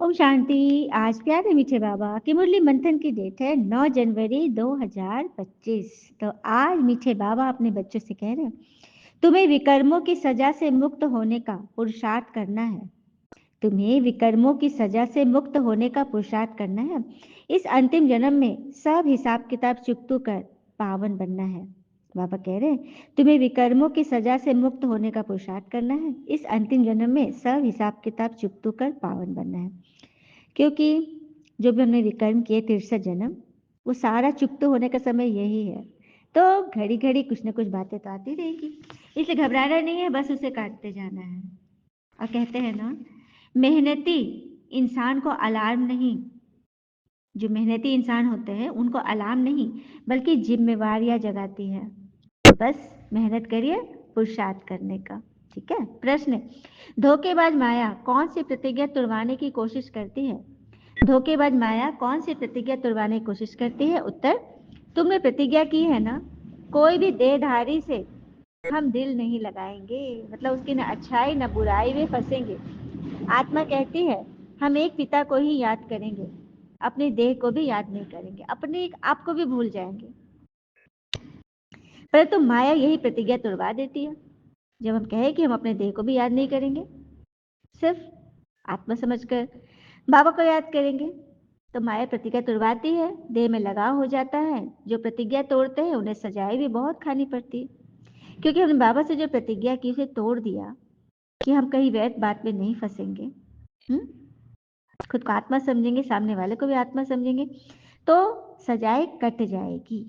ओम शांति। आज प्यारे मीठे बाबा की मुरली मंथन की डेट है 9 जनवरी 2025। तो आज मीठे बाबा अपने बच्चों से कह रहे हैं, तुम्हें विकर्मों की सजा से मुक्त होने का पुरुषार्थ करना है। तुम्हें विकर्मों की सजा से मुक्त होने का पुरुषार्थ करना है। इस अंतिम जन्म में सब हिसाब किताब चुकतू कर पावन बनना है। बाबा कह रहे हैं, तुम्हें विकर्मों की सजा से मुक्त होने का पुरुषार्थ करना है। इस अंतिम जन्म में सब हिसाब किताब चुकतू कर पावन बनना है। क्योंकि जो भी हमने विकर्म किए 63 जन्म, वो सारा चुकते होने का समय यही है। तो घड़ी घड़ी कुछ न कुछ बातें तो आती रहेगी, इसलिए घबराना नहीं है, बस उसे काटते जाना है। और कहते हैं ना, मेहनती इंसान को अलार्म नहीं, जो मेहनती इंसान होते हैं उनको अलार्म नहीं बल्कि जिम्मेवारियां जगाती है। तो बस मेहनत करिए पुरुषार्थ करने का। ठीक है। प्रश्न, धोखेबाज माया कौन सी प्रतिज्ञा तुड़वाने की कोशिश करती है? धोखेबाज माया कौन सी प्रतिज्ञा तुड़वाने की कोशिश करती है? उत्तर, तुमने प्रतिज्ञा की है ना, कोई भी देहधारी से हम दिल नहीं लगाएंगे, मतलब उसकी न अच्छाई न बुराई में फंसेंगे। आत्मा कहती है, हम एक पिता को ही याद करेंगे, अपने देह को भी याद नहीं करेंगे, अपने आप को भी भूल जाएंगे। परंतु माया यही प्रतिज्ञा तुड़वा देती है। जब हम कहें कि हम अपने देह को भी याद नहीं करेंगे, सिर्फ आत्मा समझकर बाबा को याद करेंगे, तो माया प्रतिज्ञा तुड़वाती है, देह में लगाव हो जाता है। जो प्रतिज्ञा तोड़ते हैं उन्हें सजाएं भी बहुत खानी पड़ती है, क्योंकि हमने बाबा से जो प्रतिज्ञा की उसे तोड़ दिया कि हम कहीं व्यर्थ बात में नहीं फंसेंगे। खुद को आत्मा समझेंगे, सामने वाले को भी आत्मा समझेंगे, तो सजाए कट जाएगी,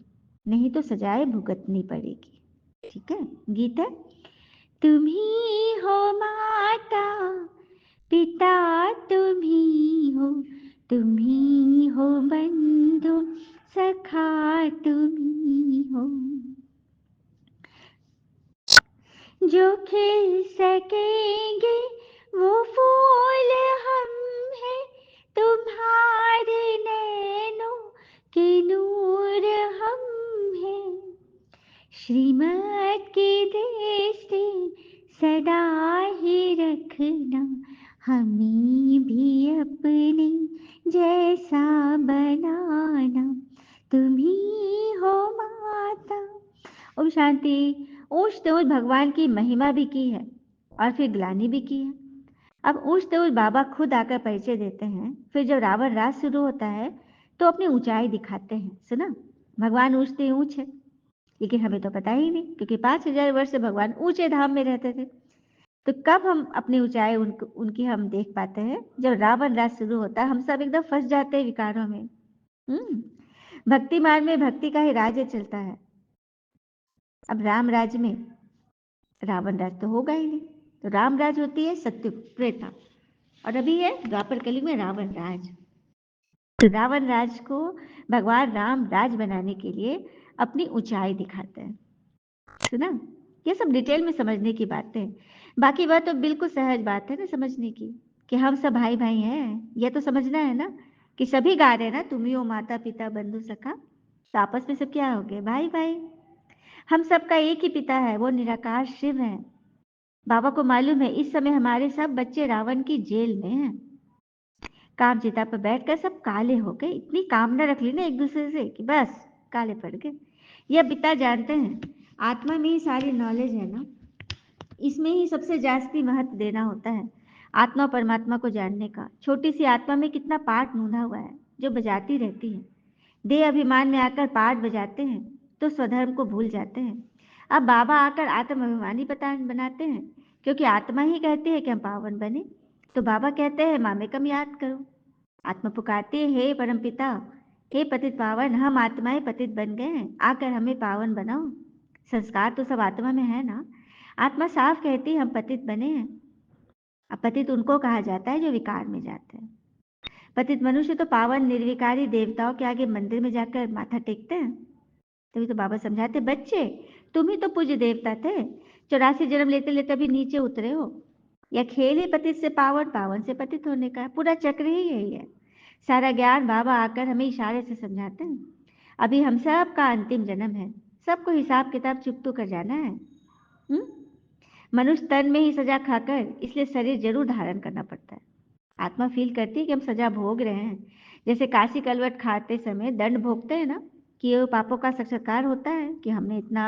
नहीं तो सजाए भुगतनी पड़ेगी। ठीक है। गीत है, तुम ही हो माता पिता, तुम ही हो, तुम ही हो बंधु सखा, तुम ही हो, जो खिल सकेंगे वो फूल हम हैं, तुम्हारे नैनों के नूर हम हैं। श्रीमत की दृष्टि सदा ही रखना, हमें भी अपने जैसा बनाना, तुम ही हो माता। ओम शांति। ऊंच तेज भगवान की महिमा भी की है और फिर ग्लानि भी की है। अब ऊंच तेज बाबा खुद आकर परिचय देते हैं, फिर जब रावण राज शुरू होता है तो अपनी ऊंचाई दिखाते हैं। सुना, भगवान ऊंच से ऊंच है, लेकिन हमें तो पता ही नहीं, क्योंकि 5000 वर्ष से भगवान ऊंचे धाम में रहते थे। तो कब हम अपनी ऊंचाई उनकी हम देख पाते हैं? जब रावण राज शुरू होता है, हम सब एकदम फंस जाते हैं विकारों में। भक्ति मार्ग में भक्ति का ही राज्य चलता है। अब राम राज में रावण राज तो होगा ही नहीं, तो राम राज होती है सत्य त्रेता, और अभी है द्वापर कलयुग में रावण राज। तो रावण राज को भगवान राम राज बनाने के लिए अपनी ऊंचाई दिखाते हैं। सुना, ये सब डिटेल में समझने की बातें हैं। बाकी बात तो बिल्कुल सहज बात है ना समझने की, कि हम सब भाई भाई हैं। ये तो समझना है ना कि सभी गा रहे हैं ना, तुम ही हो माता पिता बंधु सखा, तो आपस में सब क्या हो गए? भाई भाई। हम सबका एक ही पिता है, वो निराकार शिव है। बाबा को मालूम है इस समय हमारे सब बच्चे रावण की जेल में हैं। काम चिता पर बैठकर सब काले हो गए, इतनी कामना रख ली ना एक दूसरे से कि बस काले पड़ गए। यह पिता जानते हैं, आत्मा में ही सारी नॉलेज है ना, इसमें ही सबसे जास्ती महत्व देना होता है आत्मा परमात्मा को जानने का। छोटी सी आत्मा में कितना पाठ नूंधा हुआ है जो बजाती रहती है। देह अभिमान में आकर पाठ बजाते हैं तो स्वधर्म को भूल जाते हैं। अब बाबा आकर आत्म अभिमानी बनाते हैं, क्योंकि आत्मा ही कहती है कि हम पावन बने। तो बाबा कहते हैं माँ कम याद करो। आत्मा पुकारती है, हे परम पिता, हे पतित पावन, हम आत्माएं पतित बन गए हैं, आकर हमें पावन बनाओ। संस्कार तो सब आत्मा में है ना। आत्मा साफ कहती है हम पतित बने हैं। अब पतित उनको कहा जाता है जो विकार में जाते हैं। पतित मनुष्य तो पावन निर्विकारी देवताओं के आगे मंदिर में जाकर माथा टेकते हैं। तभी तो बाबा समझाते, बच्चे तुम ही तो पूज्य देवता थे, 84 जन्म लेते लेते अभी नीचे उतरे हो। यह खेल ही पतित से पावन, पावन से पतित होने का, पूरा चक्र ही यही है। सारा ज्ञान बाबा आकर हमें इशारे से समझाते हैं। अभी हम सब का अंतिम जन्म है, सबको हिसाब किताब चुकतो कर जाना है। मनुष्य तन में ही सजा खाकर इसलिए शरीर जरूर धारण करना पड़ता है। आत्मा फील करती है कि हम सजा भोग रहे हैं। जैसे काशी कलवट खाते समय दंड भोगते हैं ना, कि ये पापों का साक्षात्कार होता है कि हमने इतना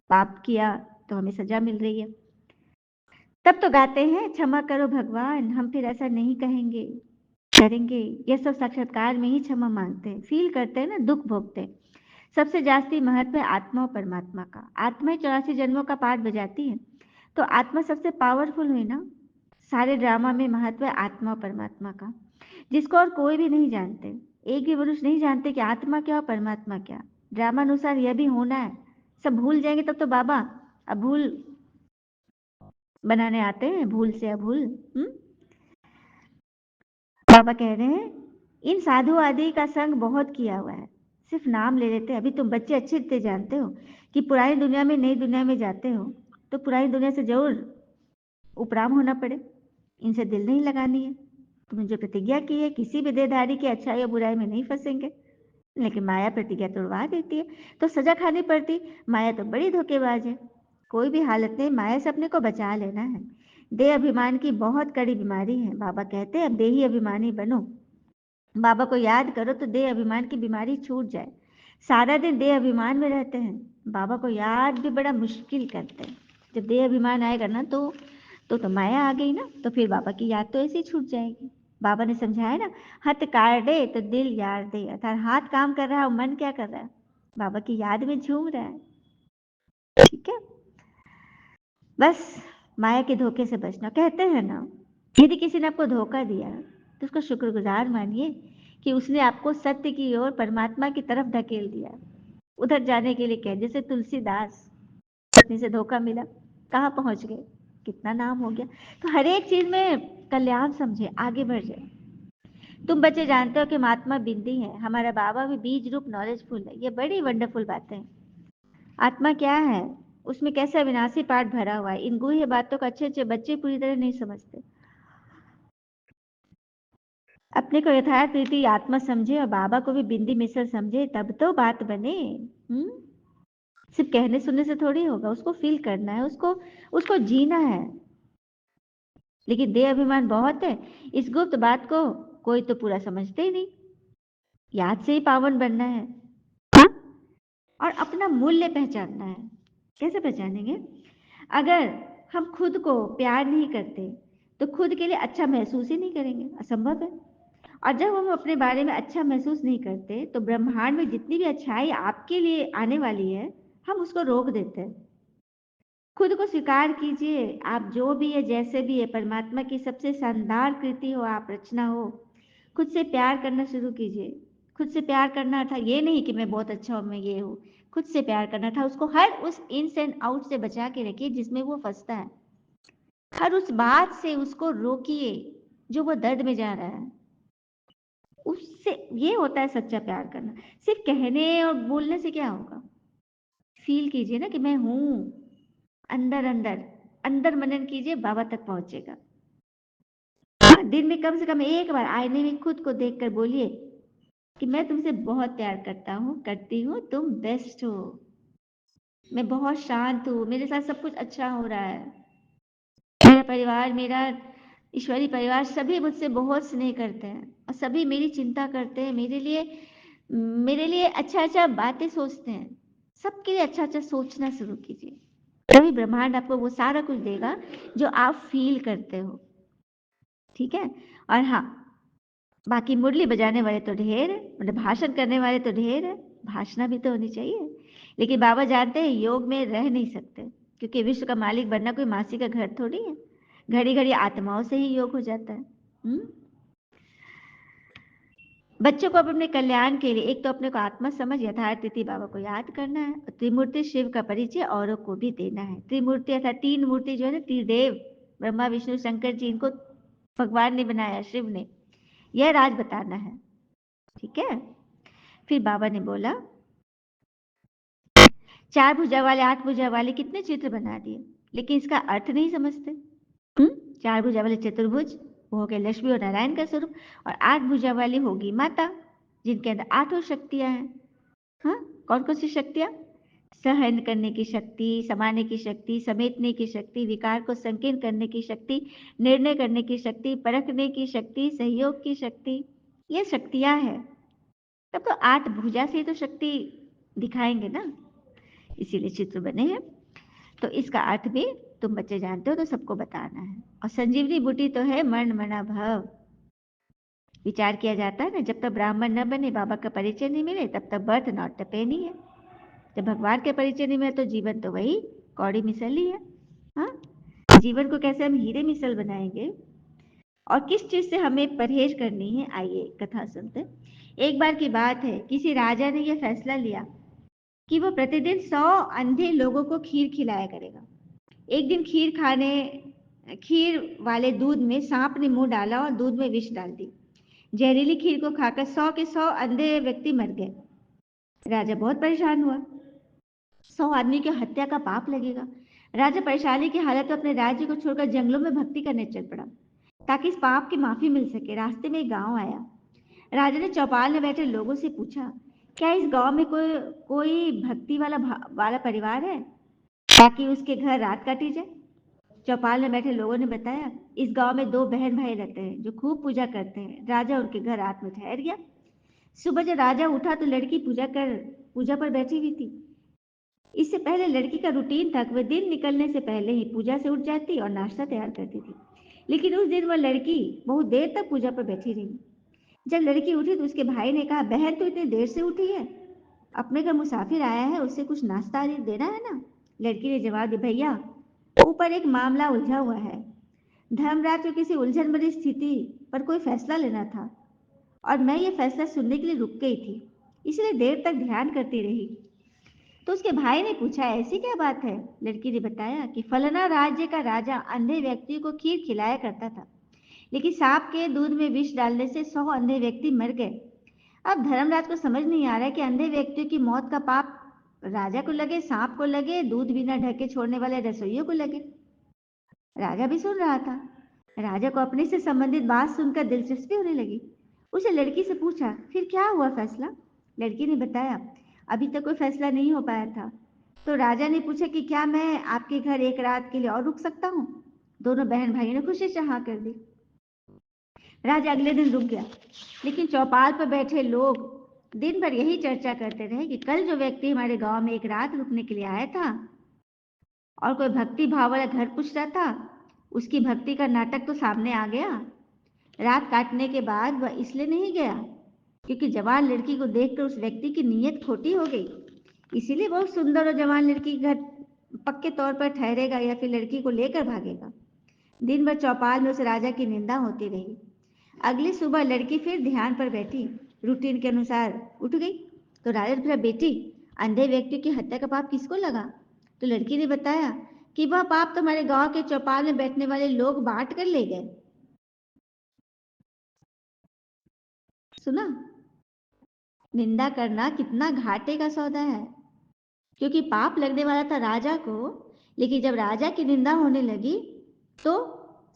पाप किया तो हमें सजा मिल रही है। तब तो गाते हैं क्षमा करो भगवान, हम फिर ऐसा नहीं कहेंगे करेंगे। ये सब साक्षात्कार में ही क्षमा मांगते हैं, फील करते हैं ना, दुख भोगते हैं। सबसे जास्ती महत्व है आत्मा और परमात्मा का। आत्मा ही 84 जन्मों का पाठ बजाती है, तो आत्मा सबसे पावरफुल हुई ना। सारे ड्रामा में महत्व है आत्मा और परमात्मा का, जिसको और कोई भी नहीं जानते। एक भी मनुष्य नहीं जानते कि आत्मा क्या और परमात्मा क्या। ड्रामा अनुसार यह भी होना है, सब भूल जाएंगे तब तो बाबा अब भूल बनाने आते हैं, भूल से अभूल। बाबा कह रहे हैं इन साधु आदि का संग बहुत किया हुआ है, सिर्फ नाम ले लेते हैं। अभी तुम बच्चे अच्छे रीते जानते हो कि पुरानी दुनिया में नई दुनिया में जाते हो तो पुरानी दुनिया से जरूर उपराम होना पड़े, इनसे दिल नहीं लगानी है। तुमने जो प्रतिज्ञा की है किसी भी देहधारी की अच्छाई या बुराई में नहीं फंसेंगे, लेकिन माया प्रतिज्ञा तोड़वा देती है तो सजा खानी पड़ती। माया तो बड़ी धोखेबाज है। कोई भी हालत में माया से अपने को बचा लेना है। देह अभिमान की बहुत कड़ी बीमारी है। बाबा कहते हैं अब देही अभिमानी बनो, बाबा को याद करो तो देह अभिमान की बीमारी छूट जाए। सारा दिन देह अभिमान में रहते हैं, बाबा को याद भी बड़ा मुश्किल करते हैं। जब देह अभिमान आएगा ना तो माया आ गई ना, तो फिर बाबा की याद तो ऐसे ही छूट जाएगी। बाबा ने समझाया ना, हाथ काट दे तो दिल यार दे, अर्थात हाथ काम कर रहा है और मन क्या कर रहा है, बाबा की याद में झूम रहा है। ठीक है, बस माया के धोखे से बचना। कहते हैं ना, यदि किसी ने आपको धोखा दिया तो उसका शुक्रगुजार मानिए कि उसने आपको सत्य की ओर परमात्मा की तरफ धकेल दिया, उधर जाने के लिए कह। जैसे तुलसीदास, पत्नी से धोखा मिला, कहाँ पहुंच गए, कितना नाम हो गया। तो हर एक चीज में कल्याण समझे, आगे बढ़ जाए। तुम बच्चे जानते हो कि महात्मा बिंदी है, हमारा बाबा भी बीज रूप नॉलेजफुल है। ये बड़ी वंडरफुल बातें हैं। आत्मा क्या है, उसमें कैसे अविनाशी पाठ भरा हुआ है, इन गुह्य बातों को अच्छे अच्छे बच्चे पूरी तरह नहीं समझते। अपने को यथार्थ रीति आत्मा समझे और बाबा को भी बिंदी मिसल समझे, तब तो बात बने। सिर्फ कहने सुनने से थोड़ी होगा, उसको फील करना है, उसको उसको जीना है। लेकिन देह अभिमान बहुत है, इस गुप्त बात को कोई तो पूरा समझते ही नहीं। याद से ही पावन बनना है, हाँ? और अपना मूल्य पहचानना है। कैसे पहचानेंगे? अगर हम खुद को प्यार नहीं करते तो खुद के लिए अच्छा महसूस ही नहीं करेंगे, असंभव है। और जब हम अपने बारे में अच्छा महसूस नहीं करते तो ब्रह्मांड में जितनी भी अच्छाई आपके लिए आने वाली है, हम उसको रोक देते हैं। खुद को स्वीकार कीजिए, आप जो भी है, जैसे भी है, परमात्मा की सबसे शानदार कृति हो, आप रचना हो। खुद से प्यार करना शुरू कीजिए। खुद से प्यार करना था ये नहीं कि मैं बहुत अच्छा हूं, मैं ये हूं। खुद से प्यार करना था, उसको हर उस इन्स एंड आउट से बचा के रखिए जिसमें वो फंसता है। हर उस बात से उसको रोकिए जो वो दर्द में जा रहा है। उससे ये होता है सच्चा प्यार करना। सिर्फ कहने और बोलने से क्या होगा? फील कीजिए ना कि मैं हूं, अंदर अंदर अंदर मनन कीजिए, बाबा तक पहुंचेगा। दिन में कम से कम एक बार आईने में खुद को देखकर बोलिए कि मैं तुमसे बहुत प्यार करता हूँ, करती हूँ, तुम बेस्ट हो, मैं बहुत शांत हूँ, मेरे साथ सब कुछ अच्छा हो रहा है, मेरा परिवार, मेरा ईश्वरी परिवार सभी मुझसे बहुत स्नेह करते हैं और सभी मेरी चिंता करते हैं, मेरे लिए अच्छा अच्छा बातें सोचते हैं। सबके लिए अच्छा अच्छा सोचना शुरू कीजिए, तभी ब्रह्मांड आपको वो सारा कुछ देगा जो आप फील करते हो। ठीक है? और हाँ, बाकी मुरली बजाने वाले तो ढेर है, मतलब भाषण करने वाले तो ढेर है, भाषणा भी तो होनी चाहिए। लेकिन बाबा जानते हैं योग में रह नहीं सकते, क्योंकि विश्व का मालिक बनना कोई मासी का घर थोड़ी है। घड़ी घड़ी आत्माओं से ही योग हो जाता है। बच्चों को अपने कल्याण के लिए एक तो अपने को आत्मा समझ यथार्थ तिथि बाबा को याद करना है, और त्रिमूर्ति शिव का परिचय औरों को भी देना है। त्रिमूर्ति अर्थात तीन मूर्ति जो है ना, त्रिदेव, ब्रह्मा विष्णु शंकर जी, इनको भगवान ने बनाया, शिव ने, यह राज बताना है। ठीक है? फिर बाबा ने बोला 4 भुजा वाले 8 भुजा वाले कितने चित्र बना दिए, लेकिन इसका अर्थ नहीं समझते। 4 भुजा वाले चतुर्भुज, वो हो गए लक्ष्मी और नारायण का स्वरूप, और 8 भुजा वाली होगी माता, जिनके अंदर 8 शक्तियां हैं। हाँ, कौन कौन सी शक्तियां? सहन करने की शक्ति, समाने की शक्ति, समेटने की शक्ति, विकार को संकीर्ण करने की शक्ति, निर्णय करने की शक्ति, परखने की शक्ति, सहयोग की शक्ति, ये शक्तियां हैं। तब तो 8 भुजा से तो शक्ति दिखाएंगे ना, इसीलिए चित्र बने हैं। तो इसका अर्थ भी तुम बच्चे जानते हो तो सबको बताना है। और संजीवनी बूटी तो है मन मना भव। विचार किया जाता है ना, जब तक ब्राह्मण न बने, बाबा का परिचय नहीं मिले, तब तक बर्थ नॉट द पेनी है। जब भगवान के परिचय नहीं मिले तो जीवन तो वही कौड़ी मिसल ही है। हाँ, जीवन को कैसे हम हीरे मिसल बनाएंगे और किस चीज से हमें परहेज करनी है, आइए कथा सुनते। एक बार की बात है, किसी राजा ने यह फैसला लिया कि वो प्रतिदिन 100 अंधे लोगों को खीर खिलाया करेगा। एक दिन खीर वाले दूध में सांप ने मुंह डाला और दूध में विष डाल दी। जहरीली खीर को खाकर 100 के 100 अंधे व्यक्ति मर गए। राजा बहुत परेशान हुआ। 100 आदमी की हत्या का पाप लगेगा। राजा परेशानी की हालत में अपने राज्य को छोड़कर जंगलों में भक्ति करने चल पड़ा ताकि इस पाप की माफी मिल सके। रास्ते में एक गांव आया। राजा ने चौपाल में बैठे लोगों से पूछा, क्या इस गांव में कोई भक्ति वाला परिवार है ताकि उसके घर रात काटी जाए? चौपाल में बैठे लोगों ने बताया, इस गांव में 2 बहन भाई रहते हैं जो खूब पूजा करते हैं। राजा उनके घर रात में ठहर गया। सुबह जब राजा उठा तो लड़की पूजा पर बैठी हुई थी। इससे पहले लड़की का रूटीन था कि वह दिन निकलने से पहले ही पूजा से उठ जाती और नाश्ता तैयार करती थी। लेकिन उस दिन वह लड़की बहुत देर तक पूजा पर बैठी रही। जब लड़की उठी तो उसके भाई ने कहा, बहन तो इतनी देर से उठी है, अपने घर मुसाफिर आया है, उससे कुछ नाश्ता देना है ना। लड़की ने जवाब दिया, भैया ऊपर एक मामला उलझा हुआ है। धर्मराज को किसी उलझन भरी स्थिति पर कोई फैसला लेना था और मैं ये फैसला सुनने के लिए रुक गई थी, इसलिए देर तक ध्यान करती रही। तो उसके भाई ने पूछा, ऐसी क्या बात है? लड़की ने बताया कि फलाना राज्य का राजा अंधे व्यक्तियों को खीर खिलाया करता था, लेकिन सांप के दूध में विष डालने से 100 अंधे व्यक्ति मर गए। अब धर्मराज को समझ नहीं आ रहा है कि अंधे व्यक्तियों की मौत का पाप राजा को लगे, सांप को लगे, दूध बिना ढके छोड़ने वाले रसोइयों को लगे। राजा भी सुन रहा था। राजा को अपने से संबंधित बात सुनकर दिलचस्पी होने लगी। उसे लड़की से पूछा, फिर क्या हुआ फैसला? लड़की ने बताया, अभी तक कोई फैसला नहीं हो पाया था। तो राजा ने पूछा कि क्या मैं आपके घर एक रात के लिए और रुक सकता हूँ? दोनों बहन भाइयों ने खुशी से हाँ कर दी। राजा अगले दिन रुक गया, लेकिन चौपाल पर बैठे लोग दिन भर यही चर्चा करते रहे कि कल जो व्यक्ति हमारे गांव में एक रात रुकने के लिए आया था और कोई भक्ति भाव वाला घर पूछ रहा था, उसकी भक्ति का नाटक तो सामने आ गया। रात काटने के बाद वह इसलिए नहीं गया क्योंकि जवान लड़की को देखकर उस व्यक्ति की नीयत खोटी हो गई, इसीलिए बहुत सुंदर और जवान लड़की घर पक्के तौर पर ठहरेगा या फिर लड़की को लेकर भागेगा। दिन भर चौपाल में उस राजा की निंदा होती रही। अगली सुबह लड़की फिर ध्यान पर बैठी, रूटीन के अनुसार उठ गई। तो राजा ने पूछा, बेटी अंधे व्यक्ति की हत्या का पाप किसको लगा? तो लड़की ने बताया कि वह पाप तो हमारे गांव के चौपाल में बैठने वाले लोग बांट कर ले गए। सुना? निंदा करना कितना घाटे का सौदा है, क्योंकि पाप लगने वाला था राजा को, लेकिन जब राजा की निंदा होने लगी तो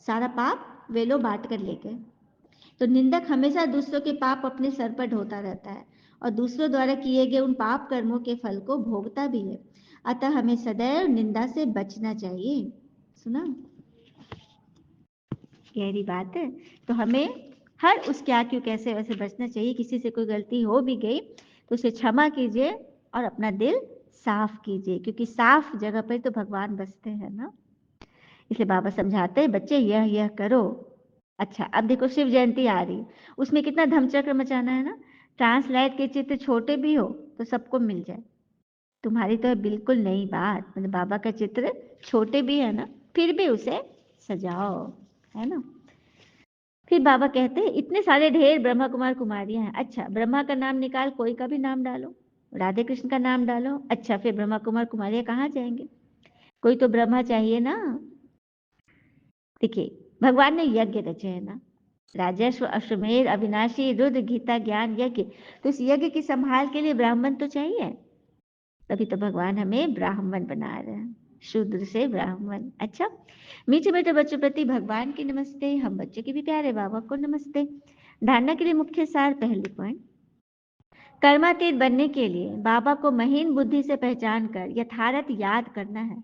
सारा पाप वे लोग बांट कर ले गए। तो निंदक हमेशा दूसरों के पाप अपने सर पर ढोता रहता है और दूसरों द्वारा किए गए उन पाप कर्मों के फल को भोगता भी है। अतः हमें सदैव निंदा से बचना चाहिए। सुना? गहरी बात है। तो हमें हर उस क्या क्यों कैसे वैसे बचना चाहिए। किसी से कोई गलती हो भी गई तो उसे क्षमा कीजिए और अपना दिल साफ कीजिए, क्योंकि साफ जगह पर तो भगवान बसते हैं ना। इसलिए बाबा समझाते हैं, बच्चे यह करो। अच्छा, अब देखो शिव जयंती आ रही, उसमें कितना धमचक्र मचाना है ना। ट्रांसलाइट के चित्र छोटे भी हो तो सबको मिल जाए। तुम्हारी तो है बिल्कुल नई बात, मतलब बाबा का चित्र छोटे भी है ना, फिर भी उसे सजाओ, है ना। फिर बाबा कहते हैं, इतने सारे ढेर ब्रह्मा कुमार कुमारियां हैं। अच्छा, ब्रह्मा का नाम निकाल कोई का भी नाम डालो, राधे कृष्ण का नाम डालो। अच्छा, फिर ब्रह्मा कुमार कुमारियां कहाँ जाएंगे? कोई तो ब्रह्मा चाहिए ना। देखिए, भगवान ने यज्ञ रचे है ना, राजस्व अश्वमेध अविनाशी रुद्र गीता ज्ञान यज्ञ। तो इस यज्ञ की संभाल के लिए ब्राह्मण तो चाहिए, तभी तो भगवान हमें ब्राह्मण बना रहे हैं, शूद्र से ब्राह्मण। अच्छा, मीठे मीठे बच्चों प्रति भगवान की नमस्ते, हम बच्चों के भी प्यारे बाबा को नमस्ते। धारणा के लिए मुख्य सार, पहली पॉइंट, कर्मातीत बनने के लिए बाबा को महीन बुद्धि से पहचान कर यथार्थ याद करना है।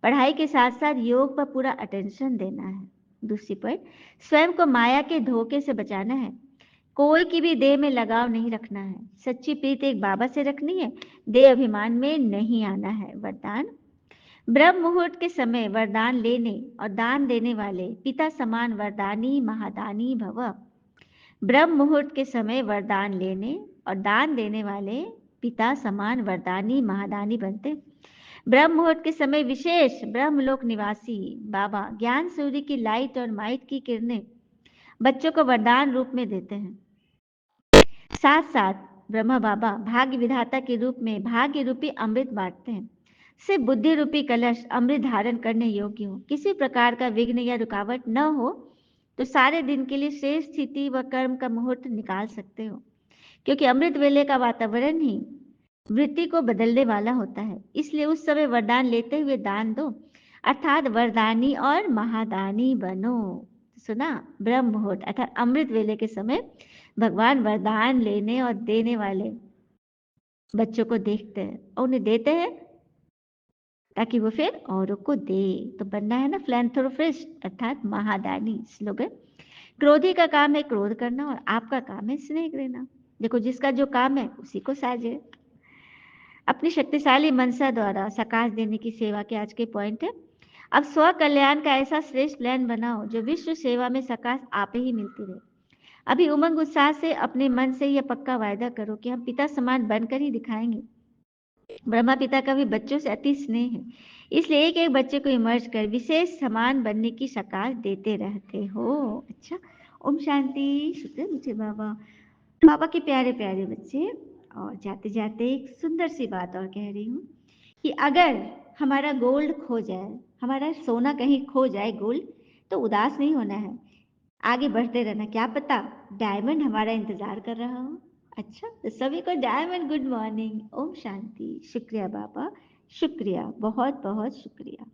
पढ़ाई के साथ साथ योग पर पूरा अटेंशन देना है। दूसरी पॉइंट, स्वयं को माया के धोखे से बचाना है। कोई की भी देह में लगाव नहीं रखना है। सच्ची प्रीति एक बाबा से रखनी है, देह अभिमान में नहीं आना है। वरदान, ब्रह्म मुहूर्त के समय वरदान लेने और दान देने वाले पिता समान वरदानी महादानी भव। ब्रह्म मुहूर्त के समय वरदान लेने और दान देने वाले पिता समान वरदानी महादानी बनते। ब्रह्म मुहूर्त के समय विशेष ब्रह्मलोक निवासी बाबा ज्ञान सूर्य की लाइट और माइट की किरणें बच्चों को वरदान रूप में देते हैं। साथ साथ ब्रह्मा बाबा भाग्य विधाता के रूप में भाग्य रूपी अमृत बांटते हैं। सिर्फ बुद्धि रूपी कलश अमृत धारण करने योग्य हो, किसी प्रकार का विघ्न या रुकावट न हो तो सारे दिन के लिए श्रेष्ठ स्थिति व कर्म का मुहूर्त निकाल सकते हो, क्योंकि अमृत वेले का वातावरण ही वृत्ति को बदलने वाला होता है। इसलिए उस समय वरदान लेते हुए दान दो, अर्थात वरदानी और महादानी बनो। सुना, ब्रह्म मुहूर्त अर्थात अमृत वेले के समय भगवान वरदान लेने और देने वाले बच्चों को देखते हैं और उन्हें देते हैं ताकि वो फिर औरों को दे। तो बनना है ना फिलैंथ्रोपिस्ट अर्थात महादानी। स्लोगन, क्रोधी का काम है क्रोध करना और आपका काम है स्नेह देना। देखो, जिसका जो काम है उसी को साजे। अपनी शक्तिशाली मनसा द्वारा सकाश देने की सेवा के आज के पॉइंट है। अब स्व कल्याण का ऐसा श्रेष्ठ प्लान बनाओ जो विश्व सेवा में सकाश आप ही मिलती रहे। अभी उमंग उत्साह से अपने मन से यह पक्का वायदा करो कि हम पिता समान बनकर ही दिखाएंगे। ब्रह्मा पिता का भी बच्चों से अति स्नेह है, इसलिए एक एक बच्चे को इमर्ज कर विशेष समान बनने की सकाश देते रहते हो। अच्छा, ओम शांति। शुक्र मुझे बाबा, बाबा के प्यारे प्यारे बच्चे। और जाते जाते एक सुंदर सी बात और कह रही हूँ कि अगर हमारा गोल्ड खो जाए, हमारा सोना कहीं खो जाए गोल्ड, तो उदास नहीं होना है, आगे बढ़ते रहना। क्या पता डायमंड हमारा इंतजार कर रहा हो। अच्छा, तो सभी को diamond good morning, Om Shanti. शुक्रिया बाबा, शुक्रिया, बहुत बहुत शुक्रिया।